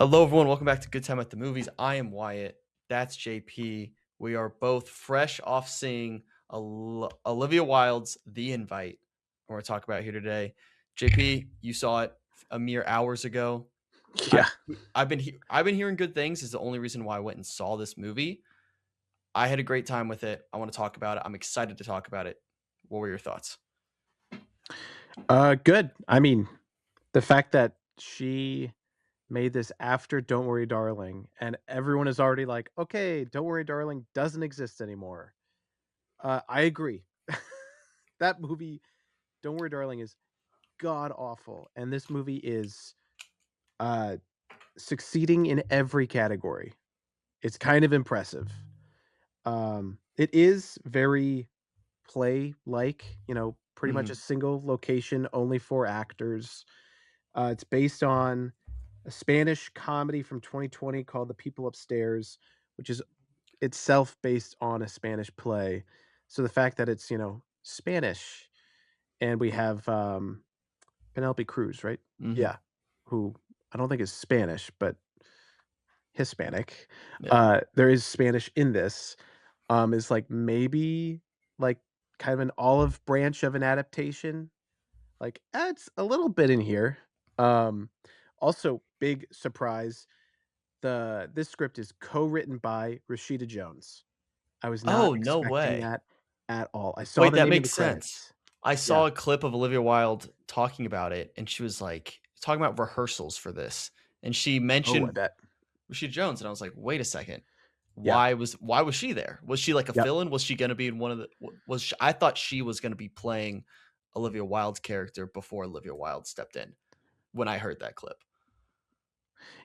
Hello, everyone. Welcome back to Good Time at the Movies. I am Wyatt. That's JP. We are both fresh off seeing Olivia Wilde's The Invite. We're going to talk about here today. JP, you saw it a mere hours ago. Yeah. I've I've been hearing good things. Is the only reason why I went and saw this movie. I had a great time with it. I want to talk about it. I'm excited to talk about it. What were your thoughts? Good. I mean, the fact that she made this after Don't Worry Darling and everyone is already like, "Okay, Don't Worry Darling doesn't exist anymore." I agree. That movie, Don't Worry Darling, is god awful, and this movie is uh succeeding in every category. It's kind of impressive. It is very play-like, pretty much a Mhm. single location, only 4 actors. It's based on a Spanish comedy from 2020 called The People Upstairs, which is itself based on a Spanish play. So the fact that it's, Spanish and we have Penelope Cruz, right? Mhm. Yeah, who I don't think is Spanish, but Hispanic. Yeah. There is Spanish in this. Is like maybe like kind of an olive branch of an adaptation. Like, it's a little bit in here. Um, Also, big surprise, this script is co-written by Rashida Jones. I was not Oh, no expecting way. that at all. I saw Wait, the that name in the makes sense. credits. I Yeah. saw a clip of Olivia Wilde talking about it, and she was, like, talking about rehearsals for this, and she Oh, I mentioned bet. Rashida Jones, and I was like, "Wait a second. Yeah. Why was she there? Was she, like, a Yep. fill-in? Was she gonna be in one of the w was sh I thought she was gonna be playing Olivia Wilde's character before Olivia Wilde stepped in when I heard that clip.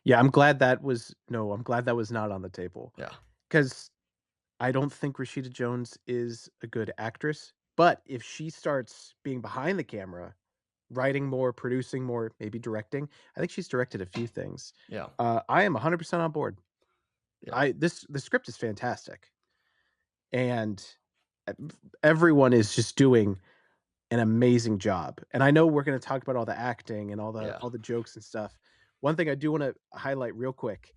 Yeah, I'm glad that was not on the table Yeah. because I don't think Rashida Jones is a good actress, but if she starts being behind the camera, writing more, producing more, maybe directing, I think she's directed a few things. Yeah. I am 100% on board. Yeah. I this The script is fantastic, and e everyone is just doing an amazing job, and I know we're gonna talk about all the acting and Yeah. all the jokes and stuff. One thing I do wanna highlight real quick,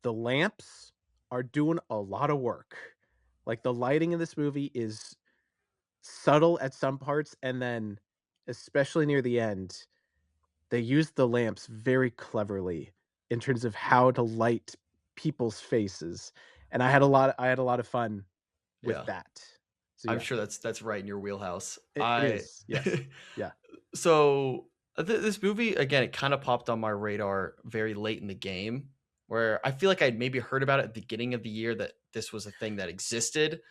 the lamps are doing a lot of work. Like, the lighting in this movie is subtle at some parts, and then, especially near the end, they use the lamps very cleverly in terms of how to light people's faces, and I had a lot of fun with Yeah. that. So, I'm yeah, sure that's right in your wheelhouse. it is, yes. Yeah. So this movie again, it kind of popped on my radar very late in the game, where I feel like I'd maybe heard about it at the beginning of the year that this was a thing that existed,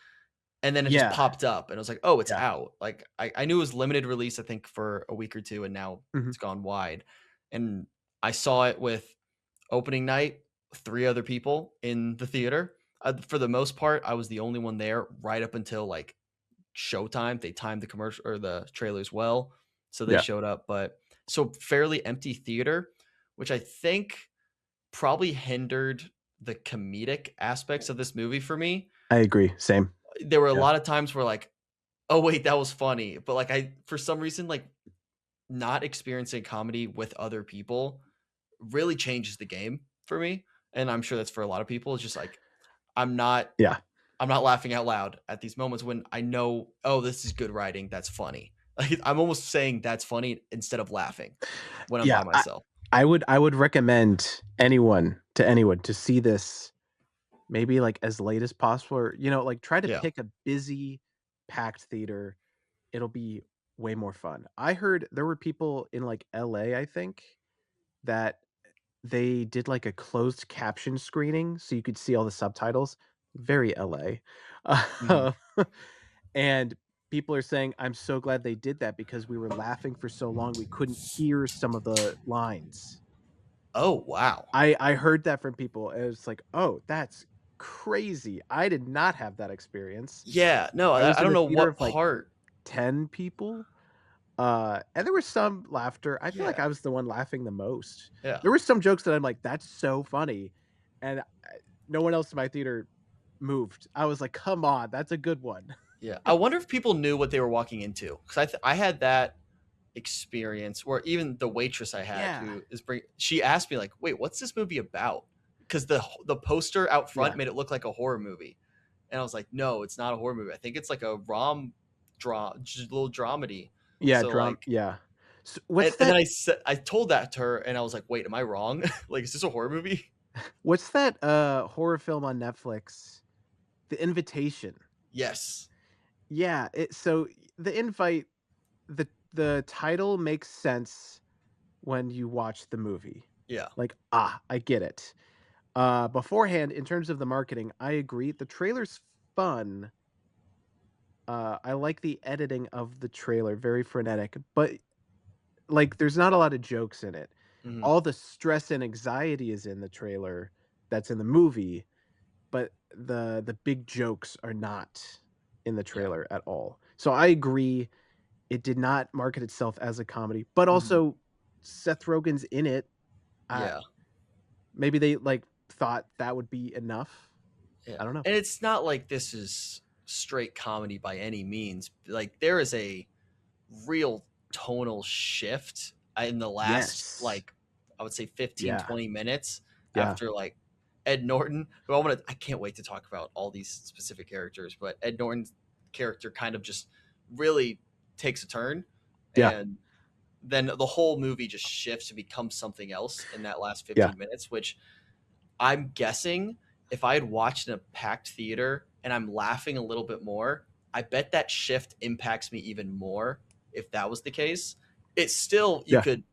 and then it just Yeah, popped up, and I was like, "Oh, it's yeah. out." Like I knew it was limited release, I think for a week or two, and now Mhm. it's gone wide. And I saw it with opening night, 3 other people in the theater. For the most part, I was the only one there right up until like showtime. They timed the commercial or the trailers well, so they Yeah, showed up. But so fairly empty theater, which I think probably hindered the comedic aspects of this movie for me. I agree, same. There were a Yeah. lot of times where like, oh wait, that was funny, but like I for some reason like not experiencing comedy with other people really changes the game for me, and I'm sure that's for a lot of people. It's just like I'm not Yeah. I'm not laughing out loud at these moments when I know, "Oh, this is good writing, that's funny." Like, I'm almost saying that's funny instead of laughing when I'm Yeah, by myself. I would recommend anyone to see this maybe, like, as late as possible or, like, try to Yeah. pick a busy, packed theater. It'll be way more fun. I heard there were people in, like, LA, I think, that they did, like, a closed caption screening so you could see all the subtitles. Very LA. Mhm. And people are saying, "I'm so glad they did that because we were laughing for so long, we couldn't hear some of the lines." Oh, wow. I heard that from people, and it's like, "Oh, that's crazy." I did not have that experience. Yeah, no, I was I in don't a know theater what of, like, part. 10 people, and there was some laughter. I feel like Yeah, I was the one laughing the most. yeah, There were some jokes that I'm like, "That's so funny," and no one else in my theater moved. I was like, "Come on, that's a good one." yeah. I wonder if people knew what they were walking into, 'cause I had that experience, or even the waitress I had Yeah. who she asked me like, "Wait, what's this movie about?" Because the poster out Yeah. front made it look like a horror movie, and I was like, "No, it's not a horror movie. I think it's like a just little dramedy." Yeah, So like, yeah. So and then I told that to her, and I was like, "Wait, am I wrong? Like, is this a horror movie?" what's that horror film on Netflix? The Invitation. Yes. Yeah, so The Invite, the title makes sense when you watch the movie. Yeah. Like, "Ah, I get it." Beforehand, in terms of the marketing, I agree. The trailer's fun. I like the editing of the trailer, very frenetic, but, like, there's not a lot of jokes in it. Hmm. All the stress and anxiety is in the trailer that's in the movie, but the big jokes are not in the Yeah. trailer at all. So I agree, it did not market itself as a comedy, but Hmm. also Seth Rogen's in it. Uh, Yeah. maybe they, like, thought that would be enough. Yeah. I don't know. And it's not like this is straight comedy by any means. Like, there is a real tonal shift in the last, Yes. like, I would say 15, Yeah. 20 minutes Yeah. after like Ed Norton, who I can't wait to talk about all these specific characters, but Ed Norton's character kind of just really takes a turn, Yeah. and then the whole movie just shifts to become something else in that last Yeah. 15 minutes, which I'm guessing if I had watched in a packed theater and I'm laughing a little bit more, I bet that shift impacts me even more if that was the case. It's still, you Yeah. could,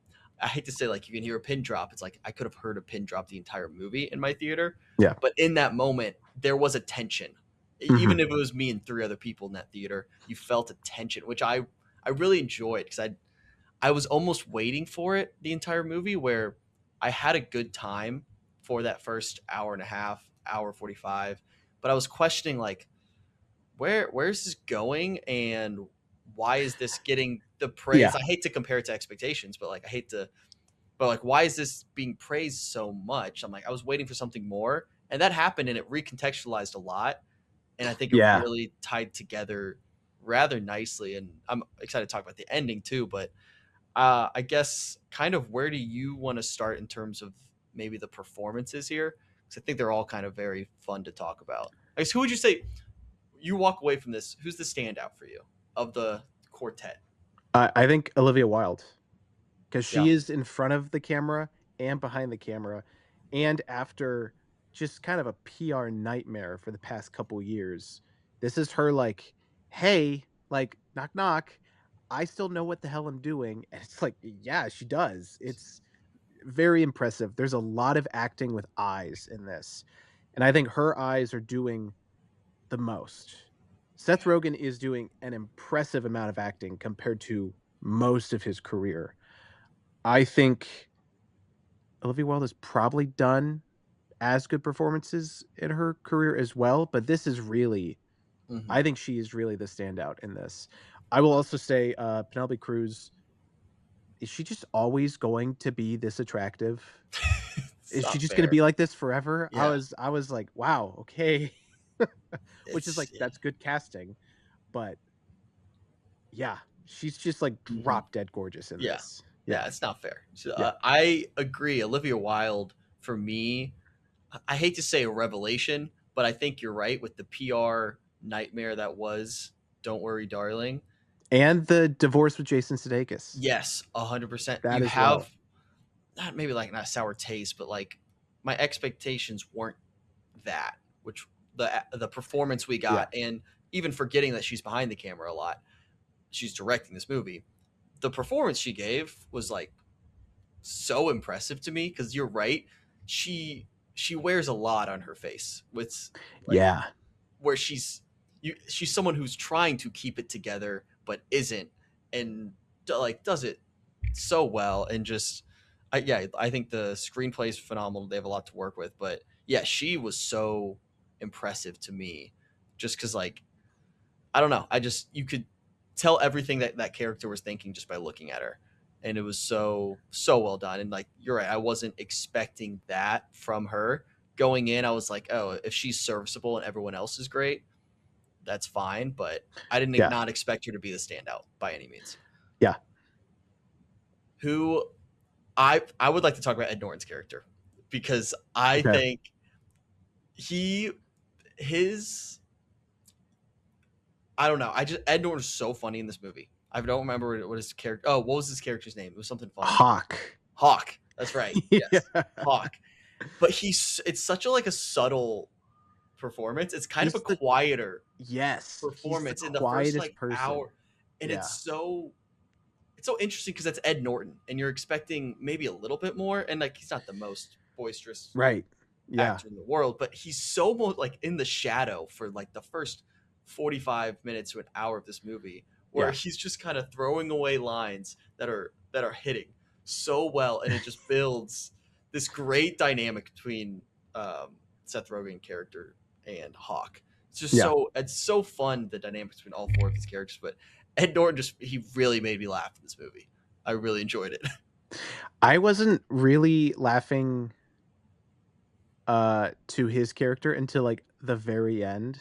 I hate to say, like, you can hear a pin drop. It's like I could have heard a pin drop the entire movie in my theater. Yeah. But in that moment, there was a tension. Even Mhm. if it was me and three other people in that theater, you felt a tension, which I really enjoyed because I was almost waiting for it the entire movie, where I had a good time for that first hour and a half, hour 45, but I was questioning like where's this going, and why is this getting the praise? Yeah. I hate to compare it to expectations, but like I hate to but like why is this being praised so much? I'm like I was waiting for something more, and that happened, and it recontextualized a lot, and I think it Yeah. really tied together rather nicely, and I'm excited to talk about the ending too, but I guess kind of where do you want to start in terms of maybe the performances here? Because I think they're all kind of very fun to talk about. I guess who would you say you walk away from this? Who's the standout for you of the quartet? I think Olivia Wilde, because Yeah. she is in front of the camera and behind the camera, and after just kind of a PR nightmare for the past couple years, this is her like, "Hey, like, knock knock, I still know what the hell I'm doing," and it's like, yeah, she does. It's very impressive. There's a lot of acting with eyes in this, and I think her eyes are doing the most. Seth Yeah. Rogen is doing an impressive amount of acting compared to most of his career. I think Olivia Wilde has probably done as good performances in her career as well, but this is really, Hmm. I think she is really the standout in this. I will also say, Penelope Cruz, is she just always going to be this attractive? It's Is she not just gonna fair. be like this forever? I Yeah. was I was like, "Wow, okay." Which is like, It's that's good casting, but yeah, she's just, like, mhm. drop dead gorgeous in Yeah. this. Yeah. Yeah, It's not fair. So, yeah, I agree. Olivia Wilde for me, I hate to say a revelation, but I think you're right with the PR nightmare that was "Don't Worry, Darling." and the divorce with Jason Sudeikis, Yes, 100%. that You as have well. not maybe like not sour taste, but like my expectations weren't that, which the performance we Yeah, got, and even forgetting that she's behind the camera a lot, she's directing this movie. The performance she gave was like so impressive to me because you're right, she wears a lot on her face with like yeah, where she's someone who's trying to keep it together but isn't, and like does it so well, and just yeah, I think the screenplay is phenomenal. They have a lot to work with, but yeah, she was so impressive to me just because like I don't know, I just you could tell everything that that character was thinking just by looking at her, and it was so well done. And like you're right, I wasn't expecting that from her going in. I was like, oh, if she's serviceable and everyone else is great, that's fine, but I didn't yeah, not expect her to be the standout by any means. yeah. who I would like to talk about Ed Norton's character because I Okay. think he his I don't know. I just Ed Norton's so funny in this movie. I don't remember what his character. Oh, what was his character's name? It was something funny. Hawk. Hawk. That's right. Yeah. Yes, Hawk. But it's such a like a subtle performance. It's kind of a He's the quieter yes, he's the performance in the first quietest like person. hour, and Yeah. it's so interesting because that's Ed Norton, and you're expecting maybe a little bit more, and like he's not the most boisterous Right. Yeah. actor in the world, but he's so like in the shadow for like the first 45 minutes to an hour of this movie where Yeah. he's just kind of throwing away lines that are hitting so well, and it just builds this great dynamic between Seth Rogen character and Hawk. Yeah. It's so fun, the dynamic between all four of these characters. But Ed Norton he really made me laugh in this movie. I really enjoyed it. I wasn't really laughing to his character until like the very end.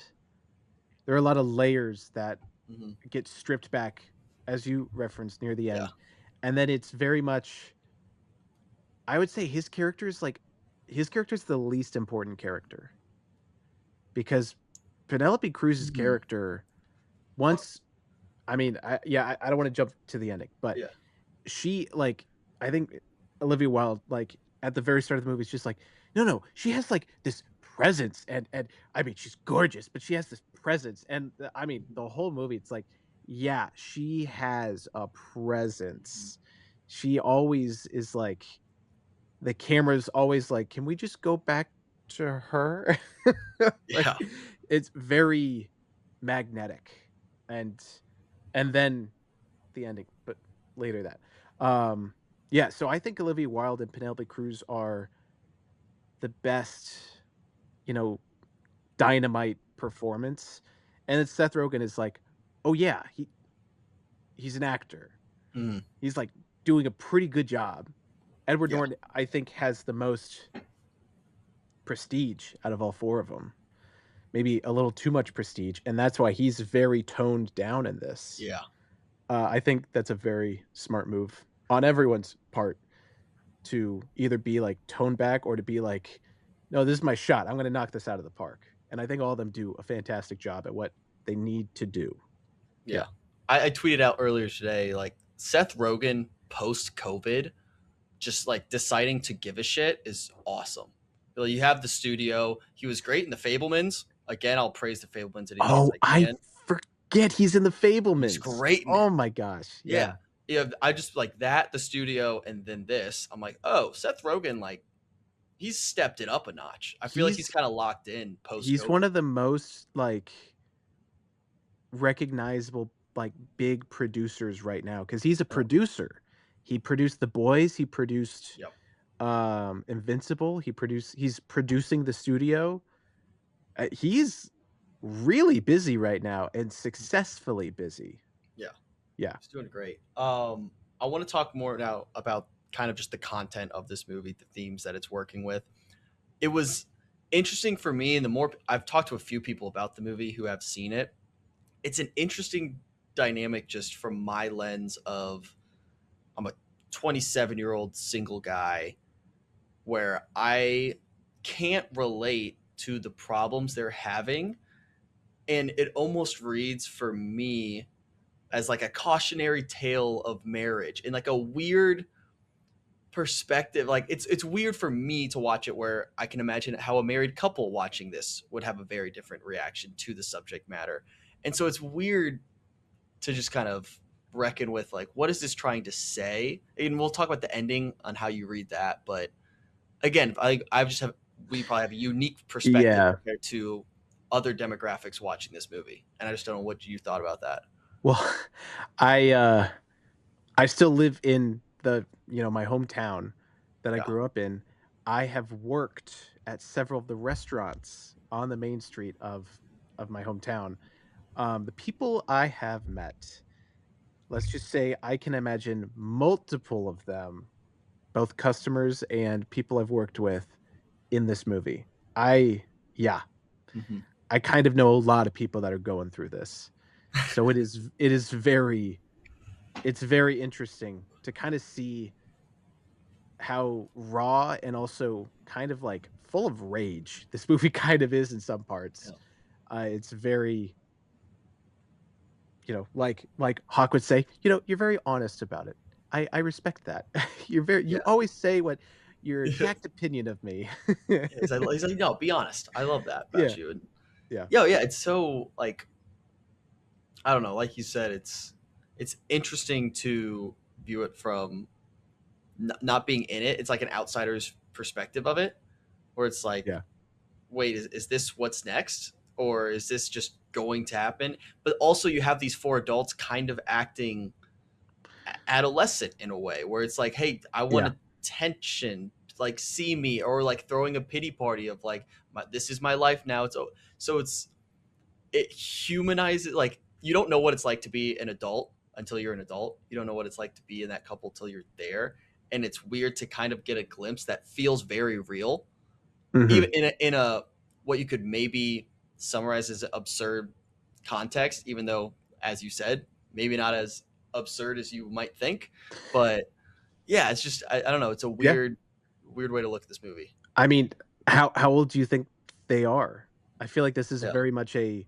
There are a lot of layers that Mhm. get stripped back as you referenced near the Yeah. end. And then it's very much I would say his character is the least important character because Penelope Cruz's Mhm. character once I mean, I don't want to jump to the ending, but Yeah. she like I think Olivia Wilde like at the very start of the movie is just like no she has like this presence and I mean she's gorgeous but she has this presence and I mean the whole movie it's like yeah she has a Mhm. presence she always is like the camera's always like can we just go back to her like Yeah. it's very magnetic and and then the ending, but later that. Um, yeah, so I think Olivia Wilde and Penelope Cruz are the best, you know, dynamite performance. And then Seth Rogen is like, oh yeah, he's an actor. Mhm. He's like doing a pretty good job. Edward Yeah. Norton, I think, has the most prestige out of all four of them. Maybe a little too much prestige, and that's why he's very toned down in this. Yeah. I think that's a very smart move on everyone's part to either be like toned back or to be like, no, this is my shot. I'm going to knock this out of the park. And I think all of them do a fantastic job at what they need to do. Yeah. Yeah. I tweeted out earlier today, like Seth Rogen post COVID, just like deciding to give a shit is awesome. You have the studio. He was great in the Fablemans. Again, I'll praise the Fablemans any chance Oh, I I can. forget he's in the He's Fablemans. great in Oh it. my gosh. Yeah. Yeah. Yeah. I just like that, the studio, and then this. I'm like, oh, Seth Rogen, like, he's stepped it up a notch. I feel like he's He's kind of locked in post he's COVID. one of the most like recognizable like big producers right now cuz he's a Oh, producer. He produced The Boys, he produced yep. Invincible, he's producing The Studio. He's really busy right now and successfully busy. Yeah. Yeah. He's doing great. I want to talk more now about kind of just the content of this movie, the themes that it's working with. It was interesting for me, and the more I've talked to a few people about the movie who have seen it, it's an interesting dynamic just from my lens of I'm a 27-year-old single guy where I can't relate to the problems they're having, and it almost reads for me as like a cautionary tale of marriage in like a weird perspective. Like it's weird for me to watch it where I can imagine how a married couple watching this would have a very different reaction to the subject matter. And so it's weird to just kind of reckon with like what is this trying to say? And we'll talk about the ending on how you read that, but again, I just have we probably have a unique perspective Yeah. compared to other demographics watching this movie. And I just don't know what you thought about that. Well, I uh I still live in the, my hometown that I Yeah. grew up in. I have worked at several of the restaurants on the main street of my hometown. The people I have met, let's just say I can imagine multiple of them, both customers and people I've worked with in this movie. I yeah, Hmm. I kind of know a lot of people that are going through this. So it is very it's very interesting to kind of see how raw and also kind of like full of rage this movie kind of is in some parts. Yeah. It's very, like Hawk would say, you're very honest about it. I respect that. You Yeah. always say what your exact opinion of me. He's like, no, be honest. I love that about Yeah, you. And yeah, yeah, it's so like I don't know, like you said, it's interesting to view it from not being in it. It's like an outsider's perspective of it, where it's like, yeah, wait, is this what's next, or is this just going to happen? But also, you have these four adults kind of acting adolescent in a way, where it's like, hey, I want yeah. attention, like see me, or like throwing a pity party of like, this is my life now. So it humanizes, like you don't know what it's like to be an adult until you're an adult. You don't know what it's like to be in that couple till you're there, and it's weird to kind of get a glimpse that feels very real, even Hmm. in a what you could maybe summarize as absurd context, even though, as you said, maybe not as absurd as you might think. But yeah, it's just I don't know. It's a Yeah. weird way to look at this movie. I mean, how old do you think they are? I feel like this is Yeah. very much a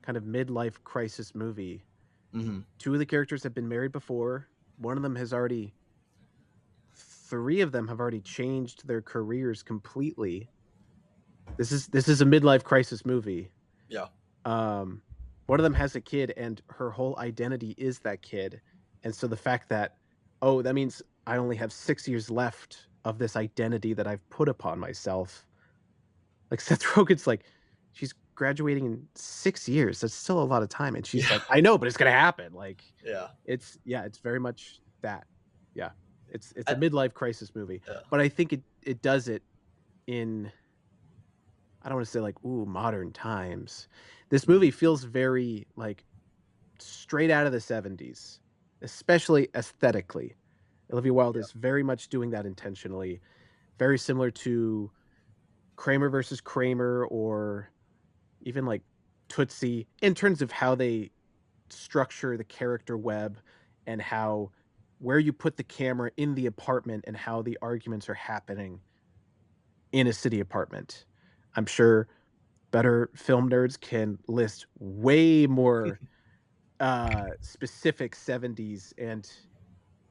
kind of midlife crisis movie. Hmm. Two of the characters have been married before. One of them has already, three of them have already changed their careers completely. This is a midlife crisis movie. Yeah. Um, one of them has a kid, and her whole identity is that kid. And so the fact that, oh, that means I only have 6 years left of this identity that I've put upon myself. Like Seth Rogen's like, she's graduating in 6 years. That's still a lot of time. And she's Yeah. like, I know, but it's gonna happen. Like, Yeah. it's very much that. Yeah, it's a I, midlife crisis movie, yeah. but I think it does it in, I don't want to say like, ooh, modern times. This Mhm. movie feels very like straight out of the 70s, especially aesthetically. Olivia Wilde Yeah. is very much doing that intentionally, very similar to Kramer versus Kramer, or even like Tootsie, in terms of how they structure the character web, and how, where you put the camera in the apartment, and how the arguments are happening in a city apartment. I'm sure better film nerds can list way more specific 70s and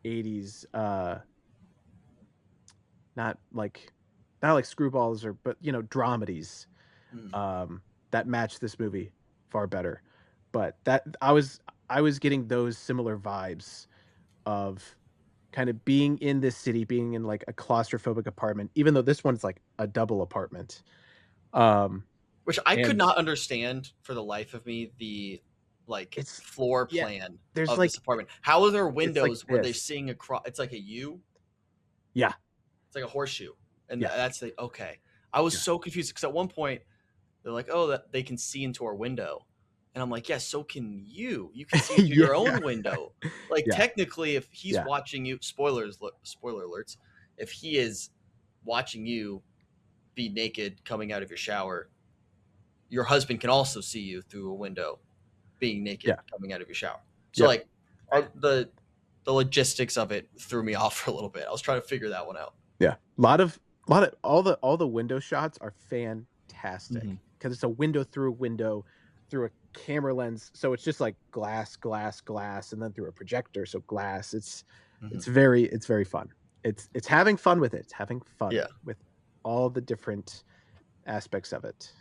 80s, not like, not like screwballs, or but dramedies, Mhm. um that match this movie far better. But that I was getting those similar vibes of kind of being in this city, being in like a claustrophobic apartment, even though this one's like a double apartment. Um Which I could and not understand for the life of me, the like it's floor yeah, plan there's of this like, apartment. How are there it's like windows where they're this. seeing across? It's like a U. Yeah, It's like a horseshoe, and yeah, that's the okay. I was yeah. so confused because at one point they're like, "Oh, that they can see into our window," and I'm like, "Yeah, so can you. You can see into Yeah, your own window. Like yeah, technically, if he's yeah, watching you, spoiler alerts. If he is watching you be naked coming out of your shower, your husband can also see you through a window being naked yeah, coming out of your shower. So yeah, like the logistics of it threw me off for a little bit. I was trying to figure that one out. yeah. Lot of all the window shots are Hmm. fantastic because it's a window through a window, through a camera lens, so it's just like glass, glass, glass, and then through a projector, so glass. Hmm. It's very fun. It's having fun with it. It's having fun Yeah. with all the different aspects of it.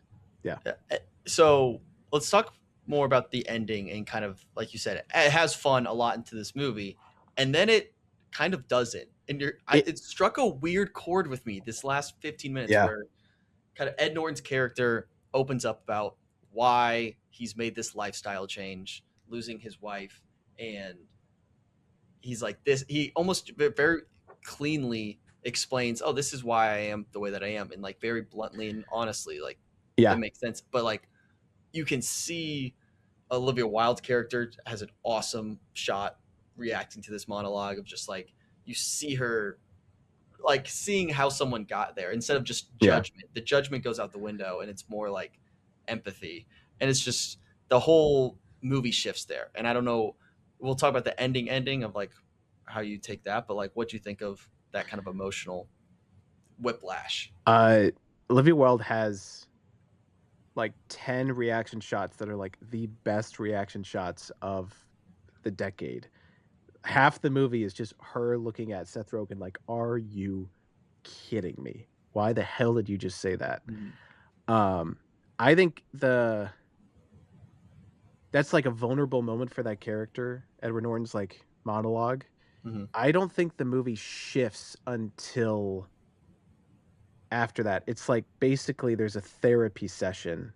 Yeah. Yeah. So let's talk more about the ending and kind of like you said, it has fun a lot into this movie, and then it kind of doesn't. And It it struck a weird chord with me this last 15 minutes yeah. where kind of Ed Norton's character opens up about why he's made this lifestyle change, losing his wife, and he's like this. He almost very cleanly explains, "Oh, this is why I am the way that I am," and like very bluntly and honestly, like that Yeah. makes sense. But like you can see Olivia Wilde's character has an awesome shot reacting to this monologue of just like you see her like seeing how someone got there instead of just Yeah. judgment. The judgment goes out the window and it's more like empathy. And it's just the whole movie shifts there. And I don't know we'll talk about the ending of like how you take that, but like what do you think of that kind of emotional whiplash? Uh, Olivia Wilde has like 10 reaction shots that are like the best reaction shots of the decade. Half the movie is just her looking at Seth Rogen like, "Are you kidding me? Why the hell did you just say that?" Mhm. Um, I think that's like a vulnerable moment for that character, Edward Norton's like monologue. Mhm. I don't think the movie shifts until after that. It's like basically there's a therapy session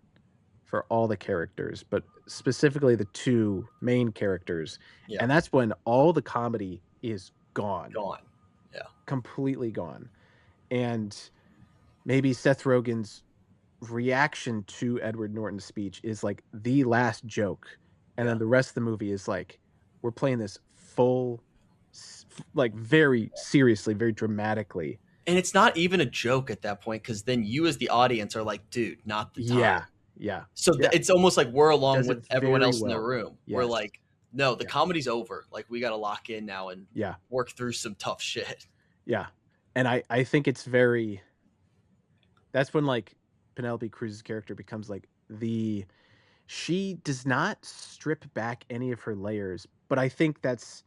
for all the characters, but specifically the two main characters. Yeah. And that's when all the comedy is gone, Gone. Yeah. completely gone. And maybe Seth Rogen's reaction to Edward Norton's speech is like the last joke. And Yeah. then the rest of the movie is like, we're playing this full, like very seriously, very dramatically. And it's not even a joke at that point because then you as the audience are like, dude, not the Yeah. time. Yeah. So Yeah. it's almost like we're along Does with it everyone very else in the well. room. We're Yes. like, no, the Yeah. comedy's over. Like we got to lock in now and Yeah. work through some tough shit. Yeah. And I think it's very that's when like Penelope Cruz's character becomes like she does not strip back any of her layers, but I think it's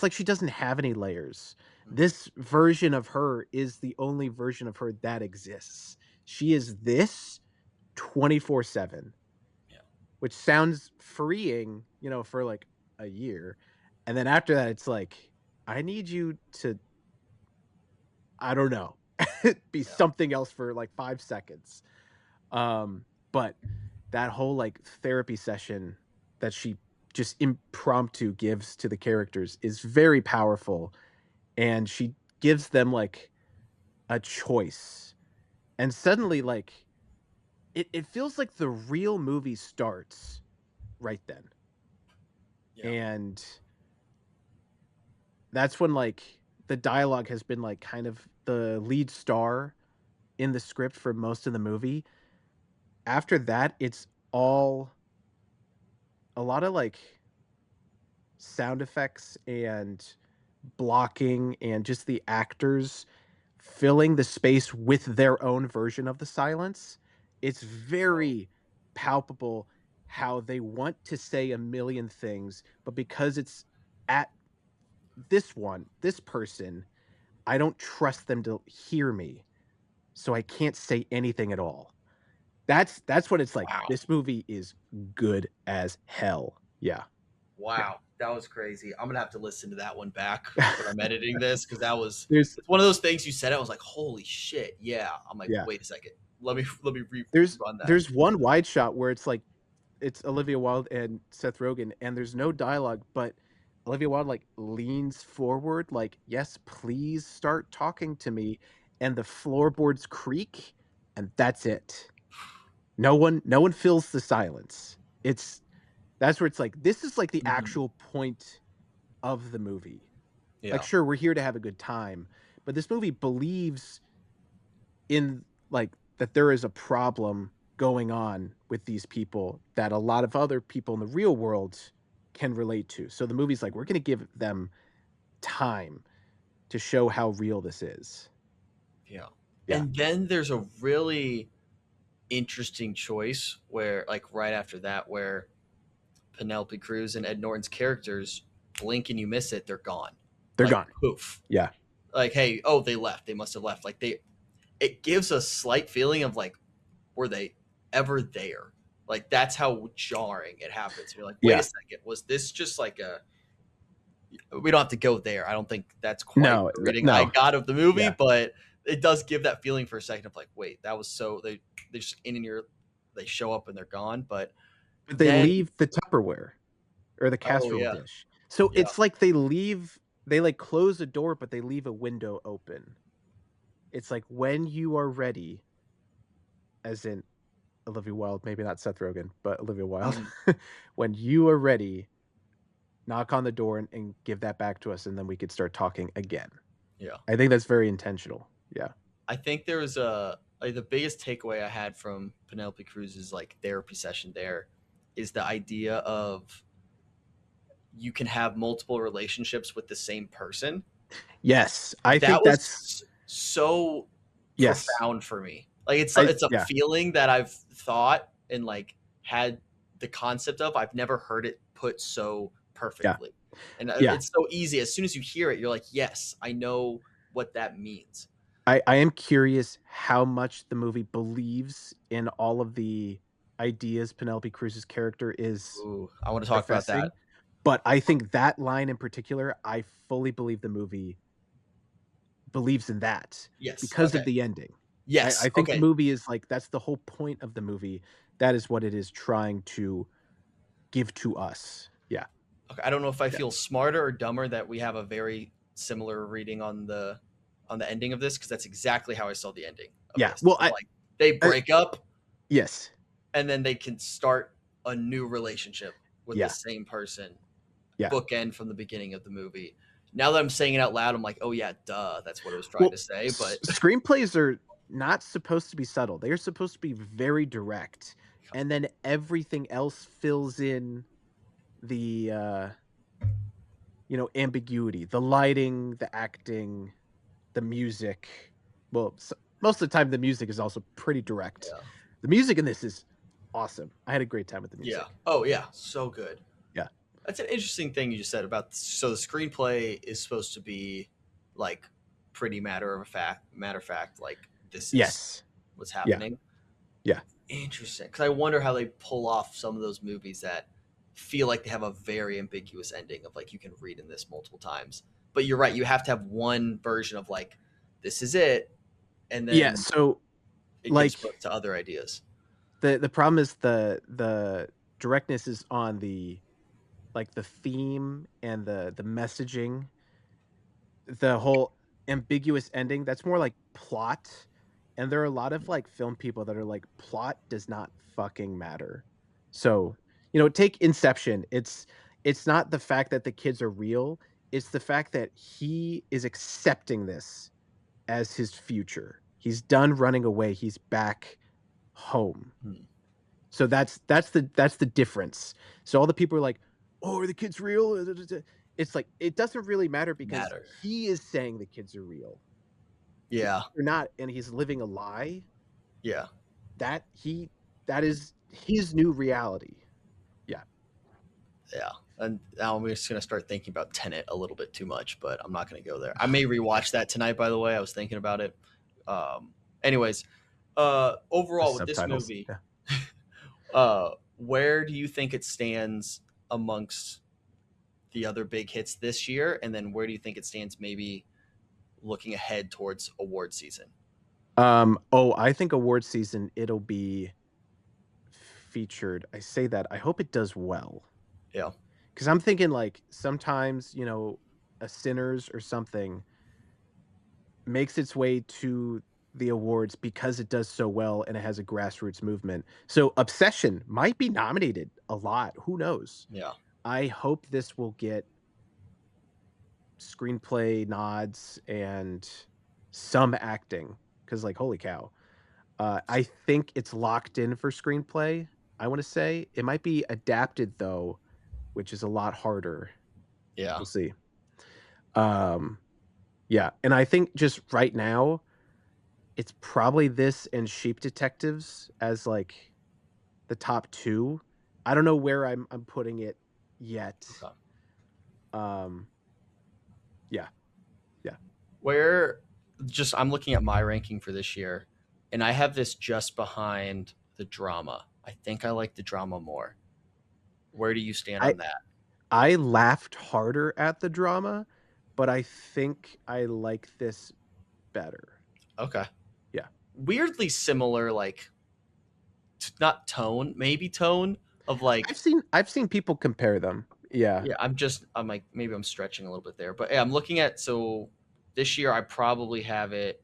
like she doesn't have any layers. Mhm. This version of her is the only version of her that exists. She is this 24/7, Yeah. which sounds freeing, for like a year. And then after that it's like I need you to I don't know, be Yeah. something else for like 5 seconds. But that whole like therapy session that she just impromptu gives to the characters is very powerful, and she gives them like a choice. And suddenly like it feels like the real movie starts right then. Yeah. And that's when like the dialogue has been like kind of the lead star in the script for most of the movie. After that, it's all a lot of like sound effects and blocking and just the actors filling the space with their own version of the silence. It's Whoa. very palpable how they want to say a million things, but because it's at this person, I don't trust them to hear me, so I can't say anything at all. That's what it's like. Wow. This movie is good as hell. Yeah. Yeah. Wow. That was crazy. I'm gonna have to listen to that one back when I'm editing this because that was There's it's one of those things you said. I was like, holy shit, yeah. I'm like, yeah. wait a second. Let me There's run that. there's one wide shot where it's like it's Olivia Wilde and Seth Rogen, and there's no dialogue, but Olivia Wilde like leans forward, like, "Yes, please start talking to me," and the floorboards creak, and that's it. No one fills the silence. That's where it's like, this is like the Mhm. actual point of the movie. Like, Yeah. sure, we're here to have a good time, but this movie believes in like that there is a problem going on with these people that a lot of other people in the real world can relate to. So the movie's like, we're going to give them time to show how real this is. Yeah. Yeah. And then there's a really interesting choice where, like, right after that, where Penelope Cruz and Ed Norton's characters blink and you miss it, they're gone. They're Like, gone. poof. Yeah. Like, hey, oh, they left. They must have left. Like, it gives a slight feeling of like, were they ever there? Like, that's how jarring it happens. You're like, wait a Yeah. second, was this just like a, we don't have to go there. I don't think that's quite No. the reading I No. got of the movie, Yeah. but it does give that feeling for a second of like, wait, that was so they just in your they show up and they're gone. But But they then leave the Tupperware or the oh casserole yeah, dish. So yeah, it's like they like close a door, but they leave a window open. It's like when you are ready, as in Olivia Wilde, maybe not Seth Rogen, but Olivia Wilde. mhm, When you are ready, knock on the door and give that back to us, and then we could start talking again. yeah. I think that's very intentional. Yeah. I think there was a like the biggest takeaway I had from Penelope Cruz's like therapy session there is the idea of you can have multiple relationships with the same person. Yes, I That think that's was so yes. profound for me. Like I it's a yeah, feeling that I've thought and like had the concept of. I've never heard it put so yeah, perfectly. And yeah. it's so easy. As soon as you hear it, you're like, yes, I know what that means. I am curious how much the movie believes in all of the ideas Penelope Cruz's character is Ooh, I want to talk about that. professing, but I think that line in particular, I fully believe the movie believes in that Yes. because of Okay. the ending. Yes. I think the Okay. movie is like that's the whole point of the movie. That is what it is trying to give to us. Yeah, Okay. I don't know if I yeah, feel smarter or dumber that we have a very similar reading on the ending of this, because that's exactly how I saw the ending of yeah. this. Well, Of like they I break up yes, and then they can start a new relationship with the yeah, same person, yeah. bookend from the beginning of the movie. Now that I'm saying it out loud, I'm like, oh yeah, duh, that's what I was trying Well, to say. But screenplays are not supposed to be subtle. They are supposed to be very direct, and then everything else fills in the ambiguity, the lighting, the acting, the music. Well, most of the time the music is also pretty direct. yeah, The music in this is awesome. I had a great time with the yeah, music. oh yeah, so good. Yeah. That's an interesting thing you just said about. So the screenplay is supposed to be like pretty matter of fact, like this is Yes. what's Yeah. happening. Yeah. Interesting, because I wonder how they pull off some of those movies that feel like they have a very ambiguous ending of like you can read in this multiple times. But you're right, you have to have one version of like this is it, and Yeah. then So it gives like birth to other ideas. the problem is the directness is on the like the theme and the messaging, the whole ambiguous ending, that's more like plot. And there are a lot of like film people that are like, plot does not fucking matter. So, take Inception. It's not the fact that the kids are real, it's the fact that he is accepting this as his future. He's done running away, he's back home. Hmm. So that's the difference. So all the people are like, "Oh, are the kids real?" It's like it doesn't really matter because Matter. he is saying the kids are real. If Yeah, they're not, and he's living a lie, yeah, that he that is his new reality. Yeah. yeah. And now I'm just gonna start thinking about Tenet a little bit too much, but I'm not gonna go there. I may rewatch that tonight. By the way, I was thinking about it. Um, anyways, The overall with this subtitles. movie, Yeah. where do you think it stands amongst the other big hits this year, and then where do you think it stands maybe looking ahead towards award season? I think award season it'll be featured. I say that. I hope it does well. Yeah, Cuz I'm thinking like sometimes, a Sinners or something makes its way to the awards because it does so well and it has a grassroots movement. So Obsession might be nominated a lot. Who knows? yeah, I hope this will get screenplay nods and some acting because, like, holy cow. I think it's locked in for screenplay. I want to say it might be adapted though, which is a lot harder. yeah. We'll see. Um, yeah, and I think just right now, it's probably this and Sheep Detectives as, like, the top 2. I don't know where I'm putting it yet. Okay. Um, yeah, yeah. Where just I'm looking at my ranking for this year, and I have this just behind the drama. I think I like the drama more. Where do you stand I on that? I laughed harder at the drama, but I think I like this better. Okay. Yeah. Weirdly similar, like not tone, maybe tone of like I've seen people compare them. Yeah. yeah. I'm like maybe I'm stretching a little bit there, but yeah, I'm looking at so this year I probably have it.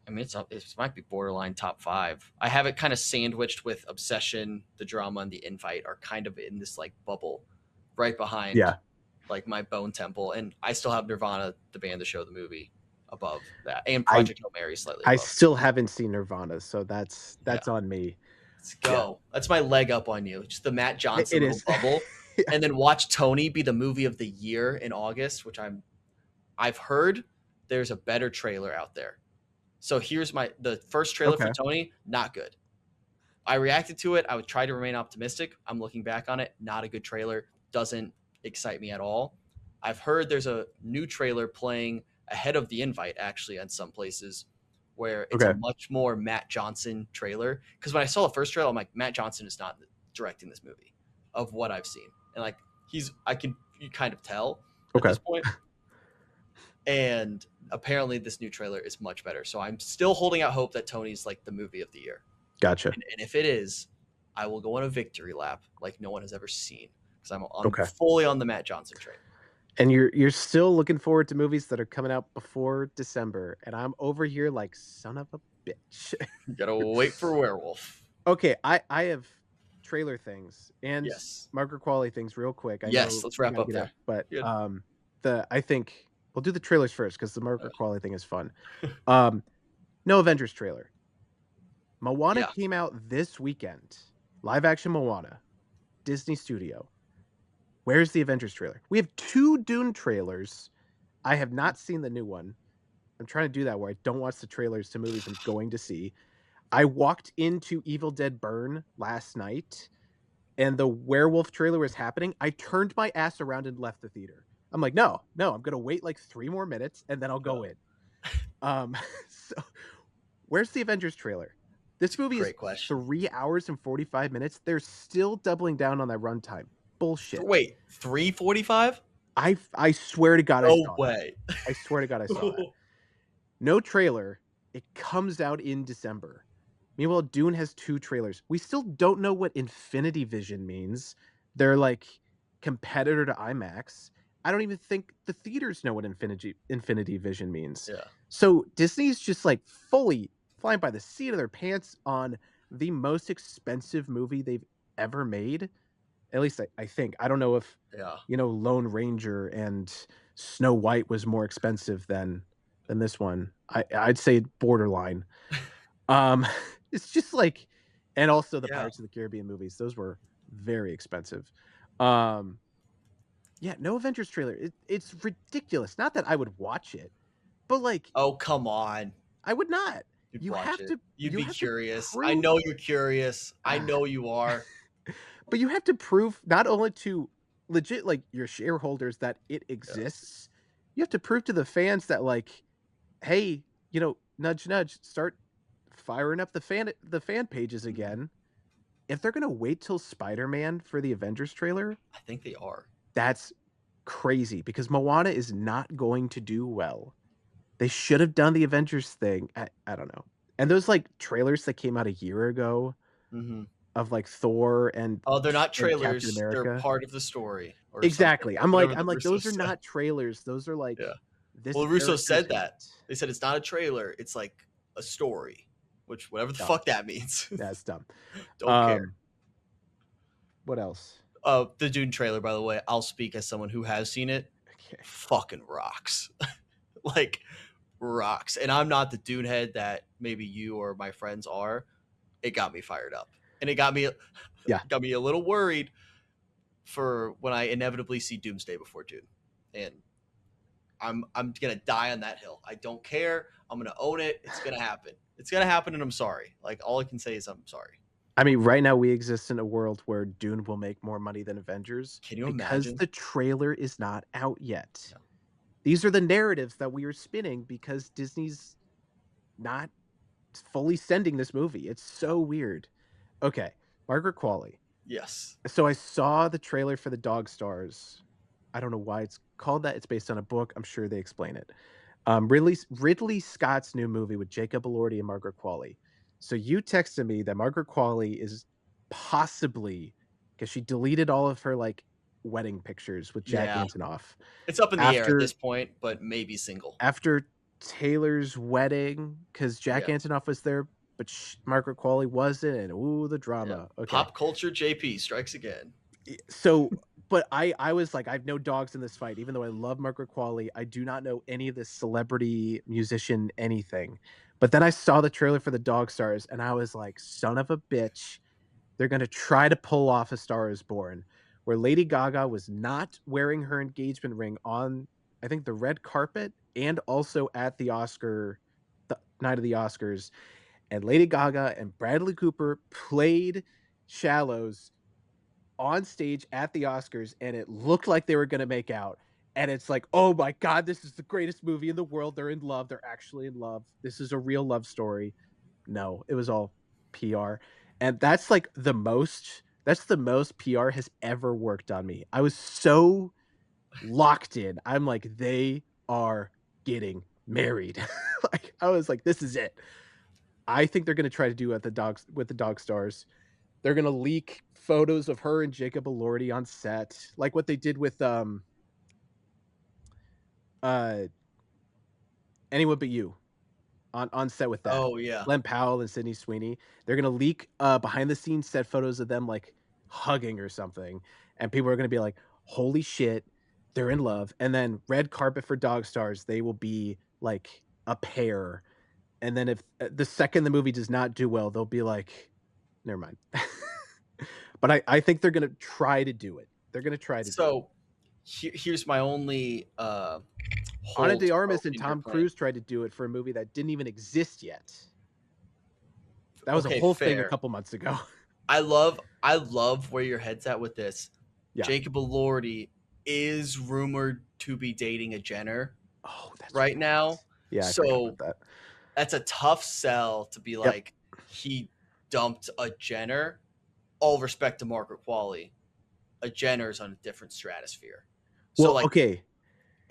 I mean, it might be borderline top five. I have it kind of sandwiched with Obsession, the drama, and the Invite are kind of in this like bubble, right behind Yeah. like my Bone Temple, and I still have Nirvana, the band, the show, the movie above that, and I Project Hail Mary slightly I above. still haven't seen Nirvana, so that's Yeah, that's on me. let's Yeah. go. That's my leg up on you. Just the Matt Johnson It little is. bubble. Yeah. and then watch Tony be the movie of the year in August, which I've heard there's a better trailer out there. So here's the first trailer for Okay. Tony, not good. I reacted to it. I would try to remain optimistic. I'm looking back on it, not a good trailer. Doesn't excite me at all. I've heard there's a new trailer playing ahead of the invite, actually, in some places, where it's a Okay. much more Matt Johnson trailer. Because when I saw the first trailer, I'm like, Matt Johnson is not directing this movie, of what I've seen, and like you kind of tell at Okay. this point. And apparently, this new trailer is much better. So I'm still holding out hope that Tony's like the movie of the year. Gotcha. And if it is, I will go on a victory lap like no one has ever seen because I'm Okay. fully on the Matt Johnson train. And you're still looking forward to movies that are coming out before December, and I'm over here like son of a bitch. You gotta wait for Werewolf. Okay, I have trailer things and Yes. Margaret Qualley things real quick. I Yes, know let's we wrap gotta up get out, there. but Good. I think we'll do the trailers first because the All Margaret Qualley thing is fun. No Avengers trailer. Moana Yeah. came out this weekend. Live action Moana, Disney Studio. Where's the Avengers trailer? We have 2 Dune trailers. I have not seen the new one. I'm trying to do that where I don't watch the trailers to movies I'm going to see. I walked into Evil Dead Burn last night and the werewolf trailer was happening. I turned my ass around and left the theater. I'm like, no, I'm gonna wait like 3 more minutes and then I'll go in. So where's the Avengers trailer? This movie is Great question. 3 hours and 45 minutes. They're still doubling down on that runtime. Bullshit. Wait, 3:45? I swear to God I No saw that. way. I swear to God I saw that. No trailer. It comes out in December. Meanwhile, Dune has 2 trailers. We still don't know what Infinity Vision means. They're like competitor to IMAX. I don't even think the theaters know what Infinity Vision means. Yeah. So Disney's just like fully flying by the seat of their pants on the most expensive movie they've ever made. At least I think. I don't know if Yeah. Lone Ranger and Snow White was more expensive than this one. I'd say borderline. It's just like, and also the Yeah. Pirates of the Caribbean movies. Those were very expensive. Yeah, no Avengers trailer. It's ridiculous. Not that I would watch it, but like, Oh, come on. I would not. You'd You watch have it. to. You'd You be have to curious. I prove. know you're curious. I know you are. But you have to prove not only to legit like your shareholders that it Yeah. exists. You have to prove to the fans that like, hey, nudge nudge, start firing up the fan pages again. If they're gonna wait till Spider-Man for the Avengers trailer, I think they are. that's crazy because Moana is not going to do well. They should have done the Avengers thing. I don't know. And those like trailers that came out a year ago Mm-hmm. of like Thor and Oh, they're not Captain trailers. They're America. part of the story or something. Exactly. Like whatever the I'm like, Russo those are said. not trailers. Those are like Yeah. this Well, Russo character's said in that. it. They said it's not a trailer. It's like a story, which whatever the Dumb. fuck that means. That's dumb. Don't care. What else? The Dune trailer, by the way, I'll speak as someone who has seen it. Okay. Fucking rocks. Like rocks. And I'm not the Dune head that maybe you or my friends are. It got me fired up. And it got me a little worried for when I inevitably see Doomsday before Dune. And I'm gonna die on that hill. I don't care. I'm gonna own it. It's gonna happen. It's gonna happen, and I'm sorry. Like all I can say is I'm sorry. I mean, right now we exist in a world where Dune will make more money than Avengers Can you because imagine? the trailer is not out yet. No. These are the narratives that we are spinning because Disney's not fully sending this movie. It's so weird. Okay, Margaret Qualley. Yes. So I saw the trailer for the Dog Stars. I don't know why it's called that. It's based on a book. I'm sure they explain it. Ridley Scott's new movie with Jacob Elordi and Margaret Qualley. So you texted me that Margaret Qualley is possibly, because she deleted all of her like wedding pictures with Jack Antonoff. It's up in the air at this point, but maybe single. After Taylor's wedding, because Jack Antonoff was there, but Margaret Qualley wasn't, and ooh, the drama. Yeah. Okay. Pop culture JP strikes again. So, but I was like, I have no dogs in this fight. Even though I love Margaret Qualley, I do not know any of this celebrity, musician, anything. But then I saw the trailer for the Dog Stars, and I was like, son of a bitch. They're going to try to pull off A Star is Born, where Lady Gaga was not wearing her engagement ring on, I think, the red carpet and also at the night of the Oscars. And Lady Gaga and Bradley Cooper played Shallows on stage at the Oscars, and it looked like they were gonna make out. And it's like, oh my god, this is the greatest movie in the world. They're in love. They're actually in love. This is a real love story. No, it was all PR. And that's the most PR has ever worked on me. I was so locked in. I'm like, they are getting married. Like I was like, this is it. I think they're gonna try to do at the dogs with the dog stars. They're gonna leak photos of her and Jacob Elordi on set, like what they did with uh Anyone But You on set with that. Oh yeah. Glenn Powell and Sydney Sweeney. They're gonna leak behind the scenes set photos of them like hugging or something, and people are gonna be like, "Holy shit, they're in love!" And then red carpet for Dog Stars, they will be like a pair. And then if the second the movie does not do well, they'll be like, "Never mind." But I think they're gonna try to do it. They're gonna try to do it. So here's my only Ana hold de to Armas hope and in your Tom plan. Cruise tried to do it for a movie that didn't even exist yet. That was a Okay, whole thing a fair. couple months ago. I love where your head's at with this. Yeah. Jacob Elordi is rumored to be dating a Jenner Oh, that's right right. now. Yeah, I forgot about So that. that's a tough sell to be Yep. like he dumped a Jenner. All respect to Margaret Qualley, a Jenner's on a different stratosphere. So Well, like okay.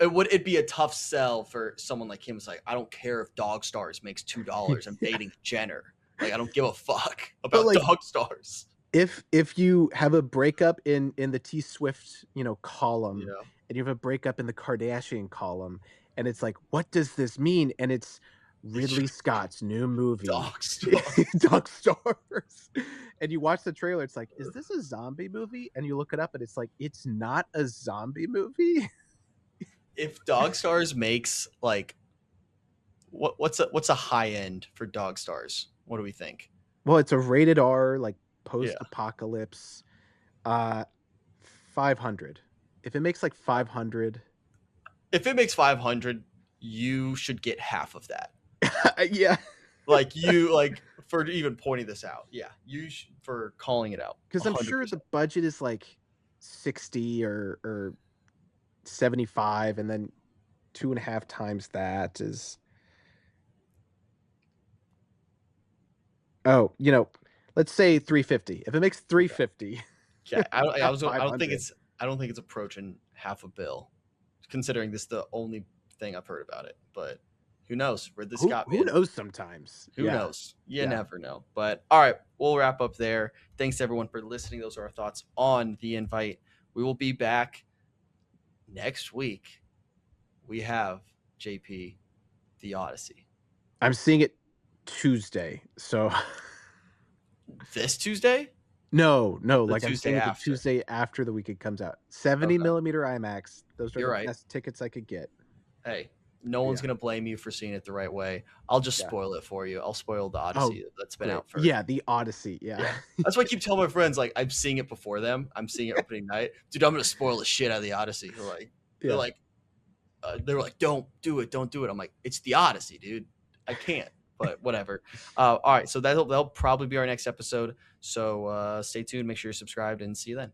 it'd be a tough sell for someone like him. It's like I don't care if Dog Stars makes $2. I'm dating Jenner. Like I don't give a fuck But, about like, Dog Stars. if you have a breakup in the T Swift, column, Yeah. and you have a breakup in the Kardashian column, and it's like, "What does this mean?" And it's Ridley Scott's new movie, Dog Stars. Dog Stars. And you watch the trailer, it's like, "Is this a zombie movie?" And you look it up, and it's like, "It's not a zombie movie." If Dog Stars makes like what's a high end for Dog Stars? What do we think? Well, it's a rated R, like, Yeah. post-apocalypse, uh, 500. If it makes, like, 500. If it makes 500, you should get half of that. Yeah. Like you like for even pointing this out. Yeah, for calling it out. Because I'm sure 100%. the budget is like 60 or 75, and then 2.5 times that is, oh, let's say 350. If it makes Okay. 350, Okay. not 500. I don't think it's approaching half a bill, considering this is the only thing I've heard about it. But who knows? Ridley Scott, Who man. knows sometimes? Who Yeah. knows? You Yeah. never know. But all right, we'll wrap up there. Thanks everyone for listening. Those are our thoughts on The Invite. We will be back next week. We have JP, The Odyssey. I'm seeing it Tuesday. So This Tuesday? no, The like I'm Tuesday seeing it the after. Tuesday after the week it comes out. 70 Okay. millimeter IMAX. Those are You're the right. best tickets I could get. Hey, no one's Yeah. gonna blame you for seeing it the right way. I'll just Yeah. spoil it for you. I'll spoil the Oh, Odyssey that's been great. out for. Yeah, the Odyssey. Yeah. Yeah. That's why I keep telling my friends, like, I'm seeing it before them. I'm seeing it opening night. Dude, I'm gonna spoil the shit out of the Odyssey. They're Yeah. like, don't do it, don't do it. I'm like, it's the Odyssey, dude. I can't. But whatever. All right, so that'll probably be our next episode. So stay tuned. Make sure you're subscribed, and see you then.